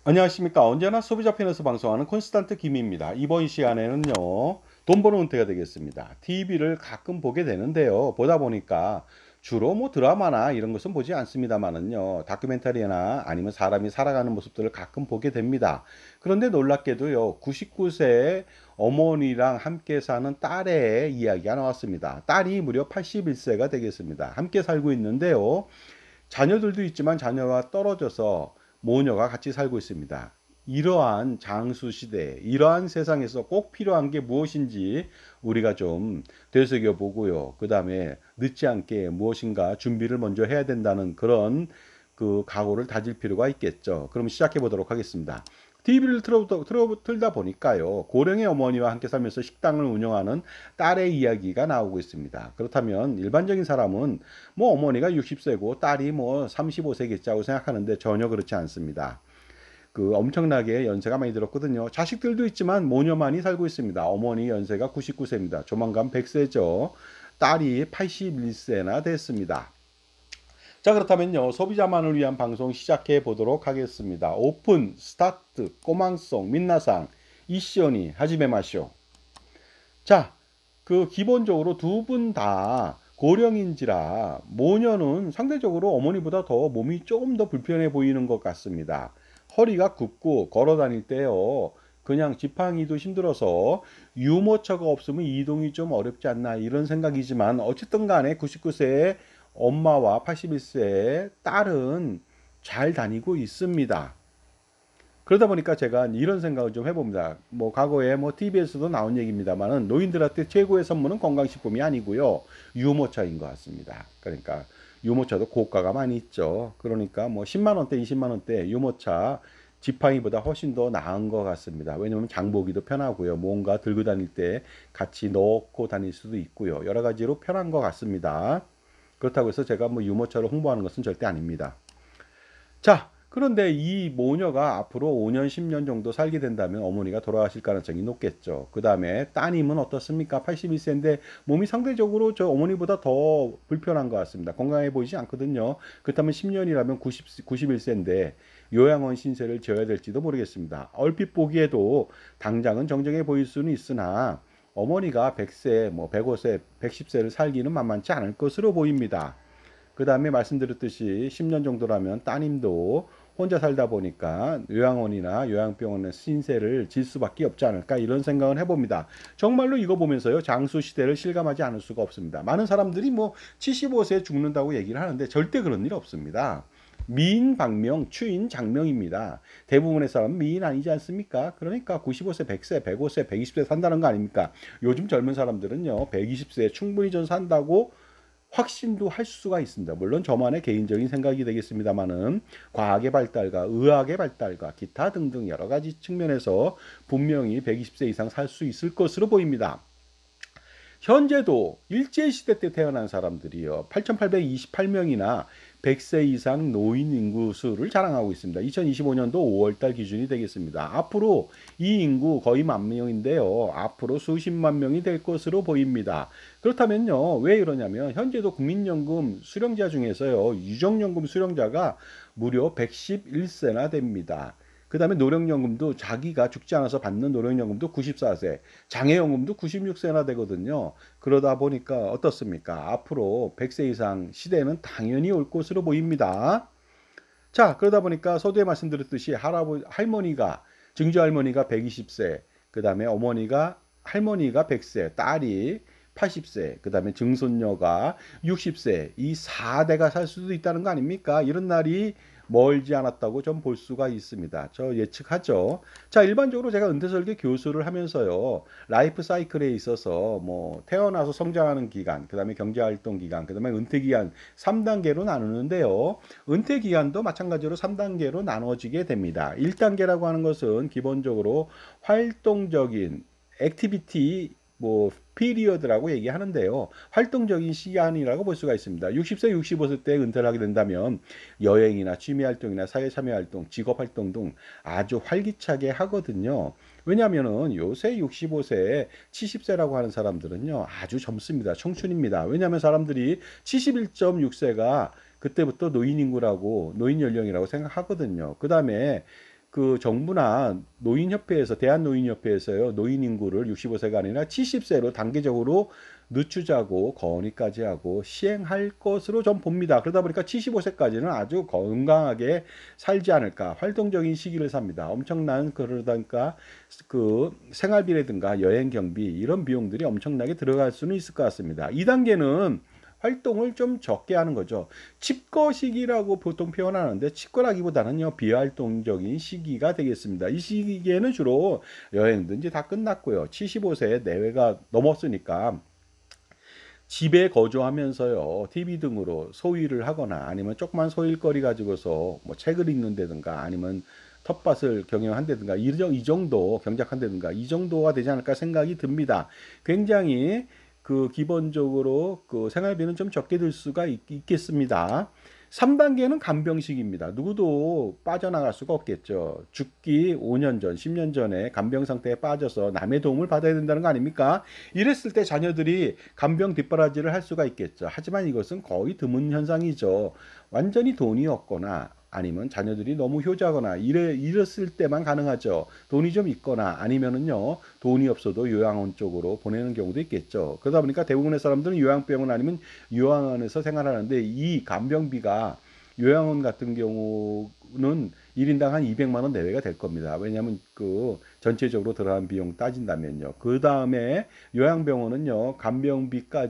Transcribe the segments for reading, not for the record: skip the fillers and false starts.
안녕하십니까. 언제나 소비자 편에서 방송하는 콘스탄트 김입니다. 이번 시간에는요, 돈 버는 은퇴가 되겠습니다. TV를 가끔 보게 되는데요. 보다 보니까 주로 뭐 드라마나 이런 것은 보지 않습니다만은요, 다큐멘터리나 아니면 사람이 살아가는 모습들을 가끔 보게 됩니다. 그런데 놀랍게도요, 99세의 어머니랑 함께 사는 딸의 이야기가 나왔습니다. 딸이 무려 81세가 되겠습니다. 함께 살고 있는데요. 자녀들도 있지만 자녀와 떨어져서 모녀가 같이 살고 있습니다. 이러한 장수 시대, 이러한 세상에서 꼭 필요한 게 무엇인지 우리가 좀 되새겨 보고요. 그 다음에 늦지 않게 무엇인가 준비를 먼저 해야 된다는 그런 그 각오를 다질 필요가 있겠죠. 그럼 시작해 보도록 하겠습니다. TV를 틀다 보니까요. 고령의 어머니와 함께 살면서 식당을 운영하는 딸의 이야기가 나오고 있습니다. 그렇다면 일반적인 사람은 뭐 어머니가 60세고 딸이 뭐 35세겠자고 생각하는데 전혀 그렇지 않습니다. 그 엄청나게 연세가 많이 들었거든요. 자식들도 있지만 모녀만이 살고 있습니다. 어머니 연세가 99세입니다. 조만간 100세죠. 딸이 81세나 됐습니다. 자, 그렇다면요. 소비자만을 위한 방송 시작해 보도록 하겠습니다. 오픈, 스타트, 꼬망송, 민나상, 이시오니, 하지메마쇼. 자, 그 기본적으로 두 분 다 고령인지라 모녀는 상대적으로 어머니보다 더 몸이 조금 더 불편해 보이는 것 같습니다. 허리가 굽고 걸어 다닐 때요. 그냥 지팡이도 힘들어서 유모차가 없으면 이동이 좀 어렵지 않나 이런 생각이지만 어쨌든 간에 99세의 엄마와 81세의 딸은 잘 다니고 있습니다. 그러다 보니까 제가 이런 생각을 좀 해봅니다. 뭐 과거에 뭐 TV에서도 나온 얘기입니다만은 노인들한테 최고의 선물은 건강식품이 아니고요. 유모차인 것 같습니다. 그러니까 유모차도 고가가 많이 있죠. 그러니까 뭐 10만 원대, 20만 원대 유모차 지팡이보다 훨씬 더 나은 것 같습니다. 왜냐하면 장보기도 편하고요. 뭔가 들고 다닐 때 같이 넣고 다닐 수도 있고요. 여러 가지로 편한 것 같습니다. 그렇다고 해서 제가 뭐 유모차를 홍보하는 것은 절대 아닙니다. 자, 그런데 이 모녀가 앞으로 5년, 10년 정도 살게 된다면 어머니가 돌아가실 가능성이 높겠죠. 그 다음에 따님은 어떻습니까? 81세인데 몸이 상대적으로 저 어머니보다 더 불편한 것 같습니다. 건강해 보이지 않거든요. 그렇다면 10년이라면 91세인데 요양원 신세를 져야 될지도 모르겠습니다. 얼핏 보기에도 당장은 정정해 보일 수는 있으나 어머니가 100세, 뭐 105세, 110세를 살기는 만만치 않을 것으로 보입니다. 그 다음에 말씀드렸듯이 10년 정도라면 따님도 혼자 살다 보니까 요양원이나 요양병원의 신세를 질 수밖에 없지 않을까 이런 생각을 해봅니다. 정말로 이거 보면서요. 장수 시대를 실감하지 않을 수가 없습니다. 많은 사람들이 뭐 75세에 죽는다고 얘기를 하는데 절대 그런 일 없습니다. 미인 박명, 추인 장명입니다. 대부분의 사람은 미인 아니지 않습니까? 그러니까 95세, 100세, 105세, 120세 산다는 거 아닙니까? 요즘 젊은 사람들은요, 120세에 충분히 전 산다고 확신도 할 수가 있습니다. 물론 저만의 개인적인 생각이 되겠습니다만은 과학의 발달과 의학의 발달과 기타 등등 여러 가지 측면에서 분명히 120세 이상 살 수 있을 것으로 보입니다. 현재도 일제시대 때 태어난 사람들이요. 8,828명이나 100세 이상 노인 인구 수를 자랑하고 있습니다. 2025년도 5월달 기준이 되겠습니다. 앞으로 이 인구 거의 10,000명인데요. 앞으로 수십만 명이 될 것으로 보입니다. 그렇다면요. 왜 이러냐면 현재도 국민연금 수령자 중에서요. 유정연금 수령자가 무려 111세나 됩니다. 그 다음에 노령연금도 자기가 죽지 않아서 받는 노령연금도 94세, 장애연금도 96세나 되거든요. 그러다 보니까 어떻습니까? 앞으로 100세 이상 시대는 당연히 올 것으로 보입니다. 자, 그러다 보니까 서두에 말씀드렸듯이 할머니가, 증조 할머니가 120세, 그 다음에 할머니가 100세, 딸이 80세, 그 다음에 증손녀가 60세, 이 4대가 살 수도 있다는 거 아닙니까? 이런 날이 멀지 않았다고 좀 볼 수가 있습니다. 저 예측하죠. 자, 일반적으로 제가 은퇴설계 교수를 하면서요, 라이프 사이클에 있어서 뭐 태어나서 성장하는 기간, 그 다음에 경제활동 기간, 그 다음에 은퇴 기간 3단계로 나누는데요. 은퇴 기간도 마찬가지로 3단계로 나눠지게 됩니다. 1단계라고 하는 것은 기본적으로 활동적인 액티비티 뭐 피리어드라고 얘기하는데요. 활동적인 시간이라고 볼 수가 있습니다. 60세, 65세 때 은퇴를 하게 된다면 여행이나 취미 활동이나 사회 참여 활동, 직업 활동 등 아주 활기차게 하거든요. 왜냐하면은 요새 65세, 70세라고 하는 사람들은요 아주 젊습니다. 청춘입니다. 왜냐하면 사람들이 71.6세가 그때부터 노인 인구라고 노인 연령이라고 생각하거든요. 그 다음에 그 정부나 노인협회에서 대한노인협회에서요 노인 인구를 65세가 아니라 70세로 단계적으로 늦추자고 건의까지 하고 시행할 것으로 전 봅니다. 그러다 보니까 75세까지는 아주 건강하게 살지 않을까 활동적인 시기를 삽니다. 엄청난 그러다니까 그 생활비라든가 여행 경비 이런 비용들이 엄청나게 들어갈 수는 있을 것 같습니다. 2단계는 활동을 좀 적게 하는 거죠. 칩거 시기라고 보통 표현하는데 칩거라기보다는요 비활동적인 시기가 되겠습니다. 이 시기에는 주로 여행든지 다 끝났고요. 75세 내외가 넘었으니까 집에 거주하면서요 TV 등으로 소일을 하거나 아니면 조그만 소일거리 가지고서 뭐 책을 읽는다든가 아니면 텃밭을 경영한다든가 이 정도 경작한다든가 이 정도가 되지 않을까 생각이 듭니다. 굉장히 그 기본적으로 그 생활비는 좀 적게 들 수가 있겠습니다. 3단계는 간병식입니다. 누구도 빠져나갈 수가 없겠죠. 죽기 5년 전, 10년 전에 간병 상태에 빠져서 남의 도움을 받아야 된다는 거 아닙니까? 이랬을 때 자녀들이 간병 뒷바라지를 할 수가 있겠죠. 하지만 이것은 거의 드문 현상이죠. 완전히 돈이 없거나 아니면 자녀들이 너무 효자거나 이랬을 때만 가능하죠. 돈이 좀 있거나 아니면은요 돈이 없어도 요양원 쪽으로 보내는 경우도 있겠죠. 그러다 보니까 대부분의 사람들은 요양병원 아니면 요양원에서 생활하는데 이 간병비가 요양원 같은 경우는 1인당 한 200만 원 내외가 될 겁니다. 왜냐하면 그 전체적으로 들어간 비용 따진다면요. 그 다음에 요양병원은요 간병비가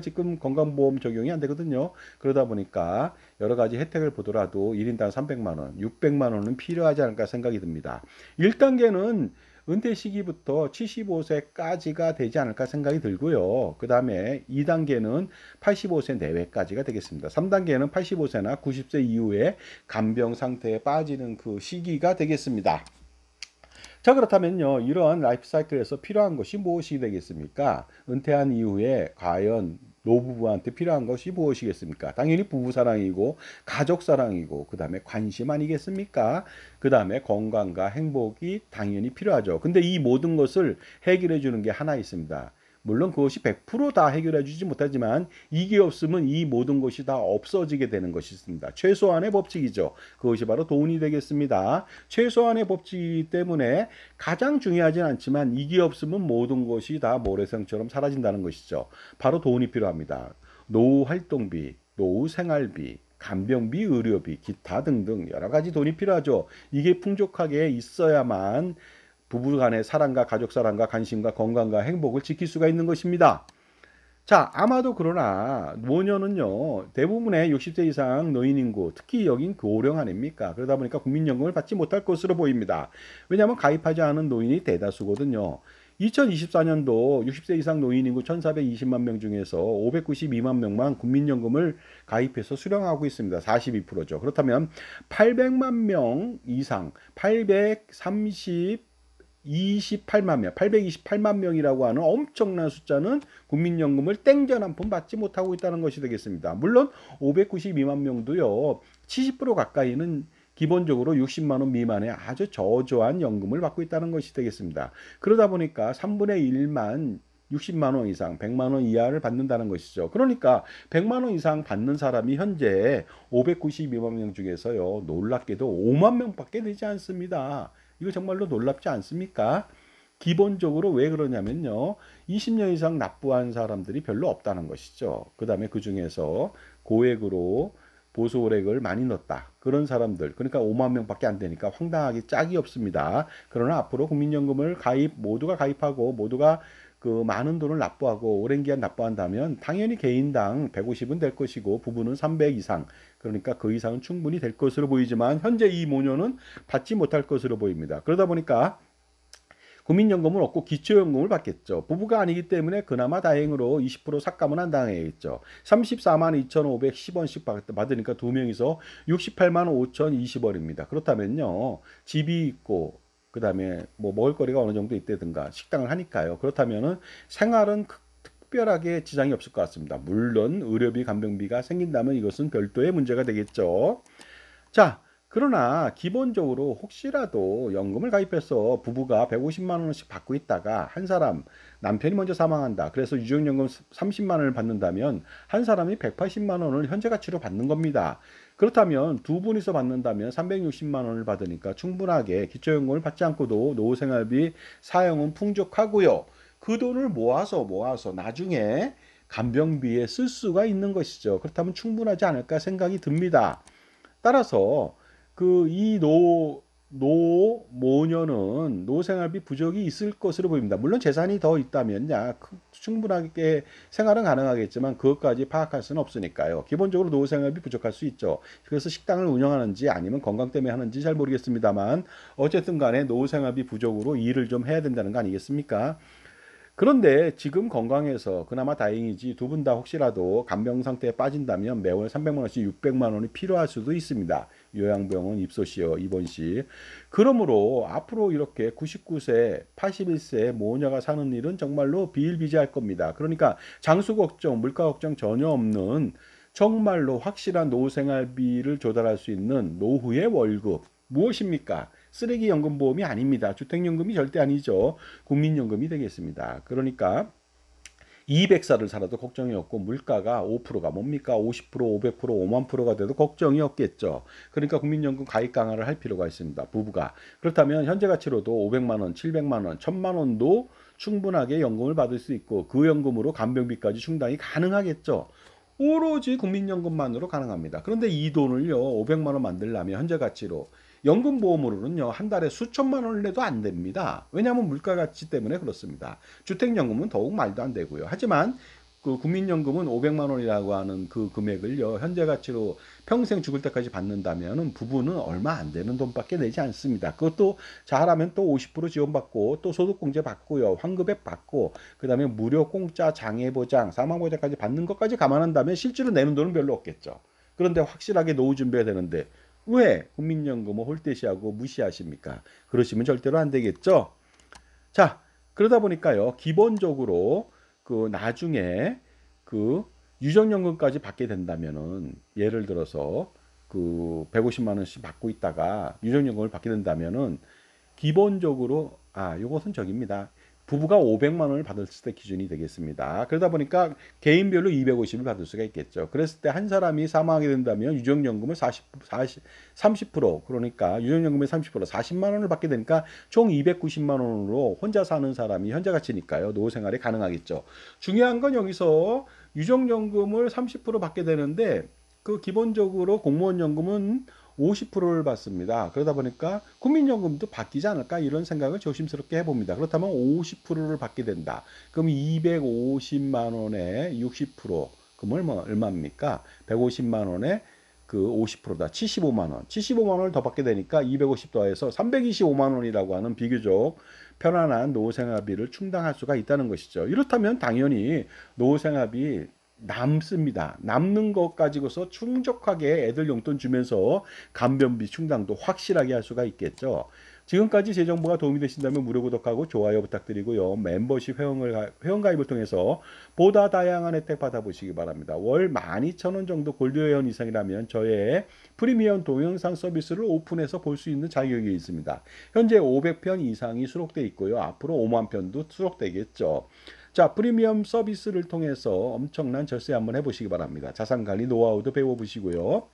지금 건강보험 적용이 안 되거든요. 그러다 보니까 여러 가지 혜택을 보더라도 1인당 300만 원, 600만 원은 필요하지 않을까 생각이 듭니다. 1단계는 은퇴 시기부터 75세까지가 되지 않을까 생각이 들고요. 그 다음에 2단계는 85세 내외까지가 되겠습니다. 3단계는 85세나 90세 이후에 간병 상태에 빠지는 그 시기가 되겠습니다. 자, 그렇다면요 이러한 라이프 사이클에서 필요한 것이 무엇이 되겠습니까? 은퇴한 이후에 과연 노부부한테 필요한 것이 무엇이겠습니까? 당연히 부부 사랑이고 가족 사랑이고 그 다음에 관심 아니겠습니까? 그 다음에 건강과 행복이 당연히 필요하죠. 근데 이 모든 것을 해결해 주는 게 하나 있습니다. 물론 그것이 100% 다 해결해 주지 못하지만 이게 없으면 이 모든 것이 다 없어지게 되는 것이 있습니다. 최소한의 법칙이죠. 그것이 바로 돈이 되겠습니다. 최소한의 법칙이기 때문에 가장 중요하진 않지만 이게 없으면 모든 것이 다 모래성처럼 사라진다는 것이죠. 바로 돈이 필요합니다. 노후 활동비, 노후 생활비, 간병비, 의료비, 기타 등등 여러 가지 돈이 필요하죠. 이게 풍족하게 있어야만 부부 간의 사랑과 가족 사랑과 관심과 건강과 행복을 지킬 수가 있는 것입니다. 자, 아마도 그러나 노년은요 대부분의 60세 이상 노인 인구 특히 여긴 고령 아닙니까? 그러다 보니까 국민연금을 받지 못할 것으로 보입니다. 왜냐하면 가입하지 않은 노인이 대다수거든요. 2024년도 60세 이상 노인 인구 1420만 명 중에서 592만 명만 국민연금을 가입해서 수령하고 있습니다. 42%죠. 그렇다면 800만 명 이상 828만 명이라고 하는 엄청난 숫자는 국민연금을 땡전 한 푼 받지 못하고 있다는 것이 되겠습니다. 물론 592만 명도요 70% 가까이는 기본적으로 60만 원 미만의 아주 저조한 연금을 받고 있다는 것이 되겠습니다. 그러다 보니까 3분의 1만 60만 원 이상, 100만 원 이하를 받는다는 것이죠. 그러니까 100만 원 이상 받는 사람이 현재 592만 명 중에서요 놀랍게도 5만 명밖에 되지 않습니다. 이거 정말로 놀랍지 않습니까? 기본적으로 왜 그러냐면요 20년 이상 납부한 사람들이 별로 없다는 것이죠. 그 다음에 그 중에서 고액으로 보수월액을 많이 넣었다 그런 사람들 그러니까 5만 명밖에 안 되니까 황당하게 짝이 없습니다. 그러나 앞으로 국민연금을 모두가 가입하고 모두가 그 많은 돈을 납부하고 오랜 기간 납부한다면 당연히 개인당 150은 될 것이고 부부는 300 이상 그러니까 그 이상은 충분히 될 것으로 보이지만 현재 이 모녀는 받지 못할 것으로 보입니다. 그러다 보니까 국민연금을 얻고 기초연금을 받겠죠. 부부가 아니기 때문에 그나마 다행으로 20% 삭감은 안 당하겠죠. 34만 2,510원씩 받으니까 두 명이서 68만 5,020원입니다. 그렇다면요. 집이 있고 그 다음에 뭐 먹을 거리가 어느 정도 있다든가 식당을 하니까요. 그렇다면은 생활은 특별하게 지장이 없을 것 같습니다. 물론 의료비, 간병비가 생긴다면 이것은 별도의 문제가 되겠죠. 자, 그러나 기본적으로 혹시라도 연금을 가입해서 부부가 150만 원씩 받고 있다가 한 사람 남편이 먼저 사망한다. 그래서 유족연금 30만 원을 받는다면 한 사람이 180만 원을 현재 가치로 받는 겁니다. 그렇다면 두 분이서 받는다면 360만 원을 받으니까 충분하게 기초연금을 받지 않고도 노후생활비 사용은 풍족하고요. 그 돈을 모아서 나중에 간병비에 쓸 수가 있는 것이죠. 그렇다면 충분하지 않을까 생각이 듭니다. 따라서 모녀는 노생활비 부족이 있을 것으로 보입니다. 물론 재산이 더 있다면 충분하게 생활은 가능하겠지만 그것까지 파악할 수는 없으니까요. 기본적으로 노생활비 부족할 수 있죠. 그래서 식당을 운영하는지 아니면 건강 때문에 하는지 잘 모르겠습니다만 어쨌든 간에 노생활비 부족으로 일을 좀 해야 된다는 거 아니겠습니까? 그런데 지금 건강해서 그나마 다행이지 두 분 다 혹시라도 간병 상태에 빠진다면 매월 300만 원씩 600만 원이 필요할 수도 있습니다. 요양병원 입소시요, 입원시. 그러므로 앞으로 이렇게 99세, 81세 모녀가 사는 일은 정말로 비일비재할 겁니다. 그러니까 장수 걱정, 물가 걱정 전혀 없는 정말로 확실한 노후 생활비를 조달할 수 있는 노후의 월급. 무엇입니까? 쓰레기 연금보험이 아닙니다. 주택연금이 절대 아니죠. 국민연금이 되겠습니다. 그러니까 200살을 살아도 걱정이 없고 물가가 5%가 뭡니까? 50%, 500%, 5만 프로가 돼도 걱정이 없겠죠. 그러니까 국민연금 가입 강화를 할 필요가 있습니다. 부부가. 그렇다면 현재 가치로도 500만 원, 700만 원, 1000만 원도 충분하게 연금을 받을 수 있고 그 연금으로 간병비까지 충당이 가능하겠죠. 오로지 국민연금만으로 가능합니다. 그런데 이 돈을요, 500만 원 만들려면 현재 가치로 연금보험으로는요, 한 달에 수천만 원을 내도 안 됩니다. 왜냐하면 물가 가치 때문에 그렇습니다. 주택연금은 더욱 말도 안 되고요. 하지만 그 국민연금은 500만 원이라고 하는 그 금액을요, 현재 가치로 평생 죽을 때까지 받는다면 부부는 얼마 안 되는 돈밖에 내지 않습니다. 그것도 잘하면 또 50% 지원받고 또 소득공제 받고요, 환급액 받고 그다음에 무료 공짜 장애보장, 사망보장까지 받는 것까지 감안한다면 실제로 내는 돈은 별로 없겠죠. 그런데 확실하게 노후 준비해야 되는데 왜 국민연금을 홀대시하고 무시하십니까? 그러시면 절대로 안 되겠죠. 자, 그러다 보니까요, 기본적으로 그 나중에 그 유정연금까지 받게 된다면은 예를 들어서 그 150만 원씩 받고 있다가 유정연금을 받게 된다면은 기본적으로 요것은 저기입니다. 부부가 500만 원을 받을 때 기준이 되겠습니다. 그러다 보니까 개인별로 250을 받을 수가 있겠죠. 그랬을 때 한 사람이 사망하게 된다면 유정연금을 30% 그러니까 유정연금의 30% 40만 원을 받게 되니까 총 290만 원으로 혼자 사는 사람이 현재 가치니까요. 노후 생활이 가능하겠죠. 중요한 건 여기서 유정연금을 30% 받게 되는데 그 기본적으로 공무원연금은 50%를 받습니다. 그러다 보니까 국민연금도 바뀌지 않을까 이런 생각을 조심스럽게 해봅니다. 그렇다면 50%를 받게 된다. 그럼 250만 원에 60%, 그럼 얼마입니까? 150만 원에 그 50%다. 75만 원. 75만 원을 더 받게 되니까 250 더해서 325만 원이라고 하는 비교적 편안한 노후생활비를 충당할 수가 있다는 것이죠. 이렇다면 당연히 노후생활비 남습니다. 남는 것 가지고서 충족하게 애들 용돈 주면서 간병비 충당도 확실하게 할 수가 있겠죠. 지금까지 제 정보가 도움이 되신다면 무료 구독하고 좋아요 부탁드리고요. 멤버십 회원가입을 통해서 보다 다양한 혜택 받아보시기 바랍니다. 월 12,000원 정도 골드 회원 이상이라면 저의 프리미엄 동영상 서비스를 오픈해서 볼 수 있는 자격이 있습니다. 현재 500편 이상이 수록되어 있고요. 앞으로 5만 편도 수록되겠죠. 자, 프리미엄 서비스를 통해서 엄청난 절세 한번 해보시기 바랍니다. 자산관리 노하우도 배워보시고요.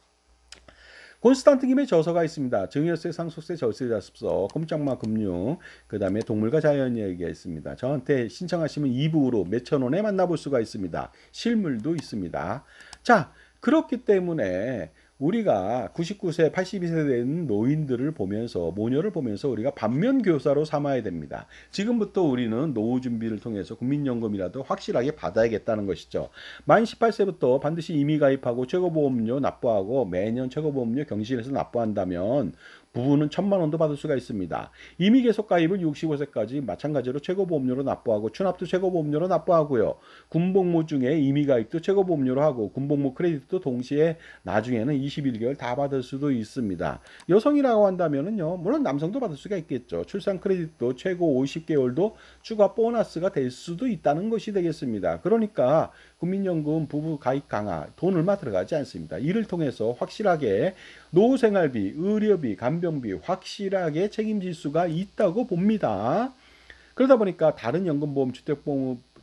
콘스탄트 김의 저서가 있습니다. 증여세, 상속세, 절세자습서, 꼼짝마 금융, 그 다음에 동물과 자연 이야기가 있습니다. 저한테 신청하시면 2부로 몇천 원에 만나볼 수가 있습니다. 실물도 있습니다. 자, 그렇기 때문에 우리가 99세, 82세 된 노인들을 보면서, 모녀를 보면서 우리가 반면교사로 삼아야 됩니다. 지금부터 우리는 노후 준비를 통해서 국민연금이라도 확실하게 받아야겠다는 것이죠. 만 18세부터 반드시 임의 가입하고 최고보험료 납부하고 매년 최고보험료 경실해서 납부한다면 부부는 1,000만 원도 받을 수가 있습니다. 임의 계속 가입은 65세까지 마찬가지로 최고보험료로 납부하고 추납도 최고보험료로 납부하고요. 군복무 중에 임의 가입도 최고보험료로 하고 군복무 크레딧도 동시에 나중에는 21개월 다 받을 수도 있습니다. 여성이라고 한다면은요, 물론 남성도 받을 수가 있겠죠. 출산 크레딧도 최고 50개월도 추가 보너스가 될 수도 있다는 것이 되겠습니다. 그러니까 국민연금 부부 가입 강화 돈 얼마 들어가지 않습니다. 이를 통해서 확실하게 노후생활비, 의료비, 간병비 확실하게 책임질 수가 있다고 봅니다. 그러다 보니까 다른 연금보험,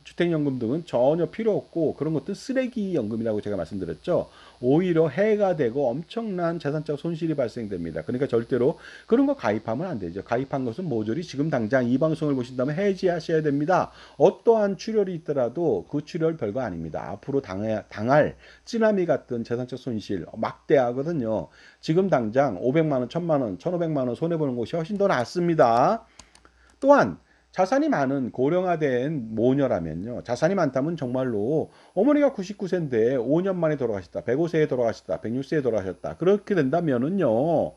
주택연금 등은 전혀 필요 없고 그런 것들 쓰레기 연금이라고 제가 말씀드렸죠. 오히려 해가 되고 엄청난 재산적 손실이 발생됩니다. 그러니까 절대로 그런 거 가입하면 안 되죠. 가입한 것은 모조리 지금 당장 이 방송을 보신다면 해지하셔야 됩니다. 어떠한 출혈이 있더라도 그 출혈 별거 아닙니다. 앞으로 당할 쓰나미 같은 재산적 손실 막대하거든요. 지금 당장 500만 원, 1000만 원, 1500만 원 손해보는 것이 훨씬 더 낫습니다. 또한 자산이 많은 고령화된 모녀라면요. 자산이 많다면 정말로 어머니가 99세인데 5년 만에 돌아가셨다. 105세에 돌아가셨다. 106세에 돌아가셨다. 그렇게 된다면은요.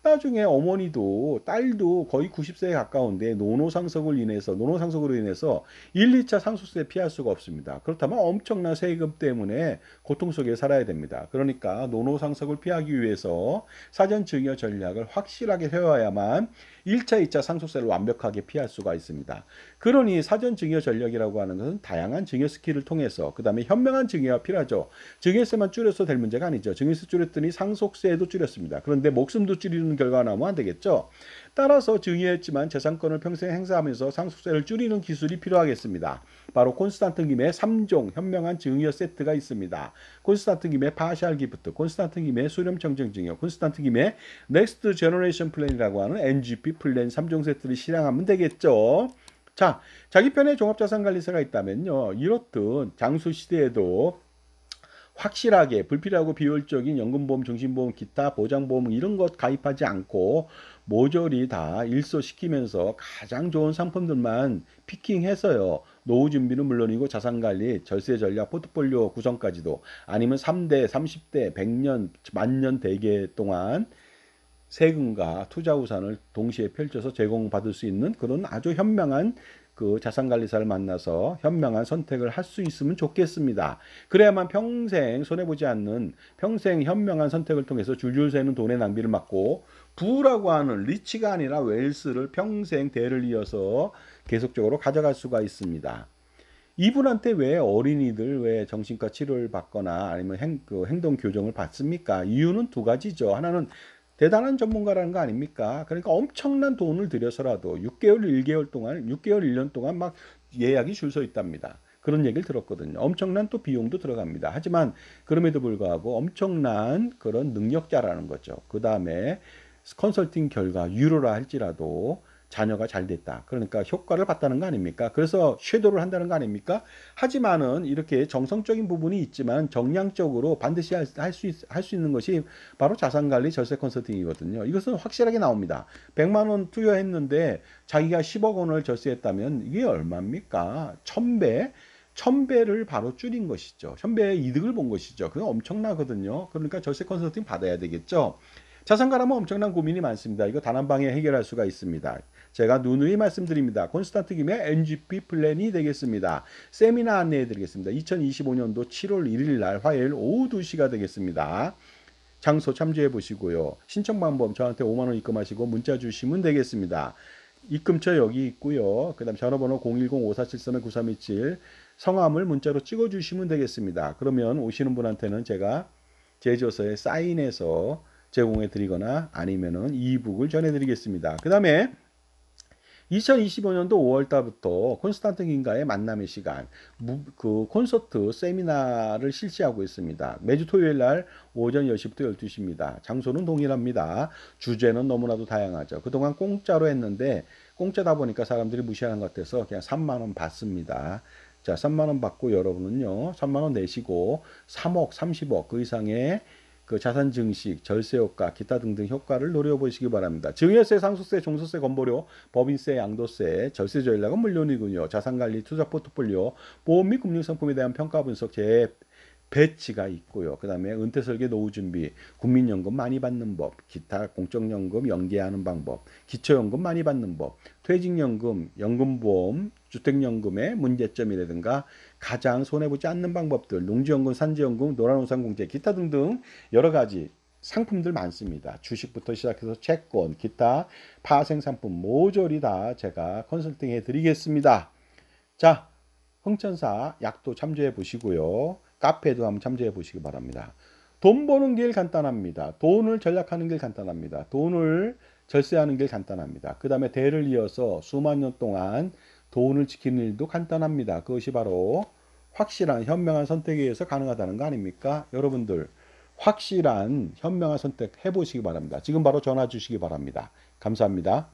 나중에 어머니도 딸도 거의 90세에 가까운데 노노상속으로 인해서 1, 2차 상속세 피할 수가 없습니다. 그렇다면 엄청난 세금 때문에 고통 속에 살아야 됩니다. 그러니까 노노상속을 피하기 위해서 사전 증여 전략을 확실하게 세워야만 1차, 2차 상속세를 완벽하게 피할 수가 있습니다. 그러니 사전 증여 전략이라고 하는 것은 다양한 증여 스킬을 통해서 그 다음에 현명한 증여가 필요하죠. 증여세만 줄여서 될 문제가 아니죠. 증여세 줄였더니 상속세도 줄였습니다. 그런데 목숨도 줄이는 결과가 나오면 안 되겠죠. 따라서 증여했지만 재산권을 평생 행사하면서 상속세를 줄이는 기술이 필요하겠습니다. 바로 콘스탄틴 김의 3종 현명한 증여 세트가 있습니다. 콘스탄틴 김의 파셜 기프트, 콘스탄틴 김의 수렴 청정 증여, 콘스탄틴 김의 넥스트 제너레이션 플랜이라고 하는 NGP 플랜 3종 세트를 실행하면 되겠죠. 자, 자기 편에 종합자산관리사가 있다면요. 이렇듯 장수 시대에도 확실하게 불필요하고 비효율적인 연금보험, 종신보험, 기타 보장보험 이런 것 가입하지 않고 모조리 다 일소시키면서 가장 좋은 상품들만 피킹해서요. 노후 준비는 물론이고 자산관리, 절세 전략, 포트폴리오 구성까지도 아니면 3대, 30대, 100년, 만년 대계 동안 세금과 투자 우산을 동시에 펼쳐서 제공받을 수 있는 그런 아주 현명한 그 자산관리사를 만나서 현명한 선택을 할 수 있으면 좋겠습니다. 그래야만 평생 손해보지 않는 평생 현명한 선택을 통해서 줄줄 새는 돈의 낭비를 막고 부라고 하는 리치가 아니라 웰스를 평생 대를 이어서 계속적으로 가져갈 수가 있습니다. 이분한테 왜 어린이들 왜 정신과 치료를 받거나 아니면 행동 교정을 받습니까? 이유는 두 가지죠. 하나는 대단한 전문가라는 거 아닙니까? 그러니까 엄청난 돈을 들여서라도 6개월, 1개월 동안, 6개월, 1년 동안 막 예약이 줄 서 있답니다. 그런 얘기를 들었거든요. 엄청난 또 비용도 들어갑니다. 하지만 그럼에도 불구하고 엄청난 그런 능력자라는 거죠. 그 다음에 컨설팅 결과 유료라 할지라도 자녀가 잘 됐다. 그러니까 효과를 봤다는 거 아닙니까? 그래서 섀도우를 한다는 거 아닙니까? 하지만은 이렇게 정성적인 부분이 있지만 정량적으로 반드시 할 수 있는 것이 바로 자산관리 절세 컨설팅이거든요. 이것은 확실하게 나옵니다. 100만 원 투여했는데 자기가 10억 원을 절세했다면 이게 얼마입니까? 1000배? 1000배를 바로 줄인 것이죠. 1000배의 이득을 본 것이죠. 그건 엄청나거든요. 그러니까 절세 컨설팅 받아야 되겠죠. 자산가라면 엄청난 고민이 많습니다. 이거 단 한 방에 해결할 수가 있습니다. 제가 누누이 말씀드립니다. 콘스탄트 김의 NGP 플랜이 되겠습니다. 세미나 안내해 드리겠습니다. 2025년도 7월 1일 날 화요일 오후 2시가 되겠습니다. 장소 참조해 보시고요. 신청 방법 저한테 5만 원 입금하시고 문자 주시면 되겠습니다. 입금처 여기 있고요. 그 다음 전화번호 010-5473-9327 성함을 문자로 찍어 주시면 되겠습니다. 그러면 오시는 분한테는 제가 제조서에 사인해서 제공해 드리거나 아니면은 이북을 전해 드리겠습니다. 그 다음에 2025년도 5월 달부터 콘스탄틴 김과의 만남의 시간 그 콘서트 세미나를 실시하고 있습니다. 매주 토요일 날 오전 10시부터 12시입니다. 장소는 동일합니다. 주제는 너무나도 다양하죠. 그동안 공짜로 했는데 공짜다 보니까 사람들이 무시하는 것 같아서 그냥 3만 원 받습니다. 자, 3만 원 받고 여러분은요. 3만 원 내시고 3억, 30억 그 이상의 그 자산 증식, 절세 효과, 기타 등등 효과를 노려보시기 바랍니다. 증여세, 상속세, 종소세, 건보료, 법인세, 양도세, 절세 전략은 물론이군요. 자산관리, 투자 포트폴리오, 보험 및 금융상품에 대한 평가 분석, 배치가 있고요. 그 다음에 은퇴설계 노후준비, 국민연금 많이 받는 법, 기타 공적연금 연계하는 방법, 기초연금 많이 받는 법, 퇴직연금, 연금보험, 주택연금의 문제점이라든가 가장 손해보지 않는 방법들, 농지연금, 산지연금, 노란우산공제, 기타 등등 여러 가지 상품들 많습니다. 주식부터 시작해서 채권, 기타 파생상품 모조리 다 제가 컨설팅 해드리겠습니다. 자, 흥천사 약도 참조해 보시고요. 카페도 한번 참조해 보시기 바랍니다. 돈 버는 길 간단합니다. 돈을 전략하는 길 간단합니다. 돈을 절세하는 길 간단합니다. 그 다음에 대를 이어서 수만 년 동안 돈을 지키는 일도 간단합니다. 그것이 바로 확실한 현명한 선택에 의해서 가능하다는 거 아닙니까? 여러분들 확실한 현명한 선택 해보시기 바랍니다. 지금 바로 전화 주시기 바랍니다. 감사합니다.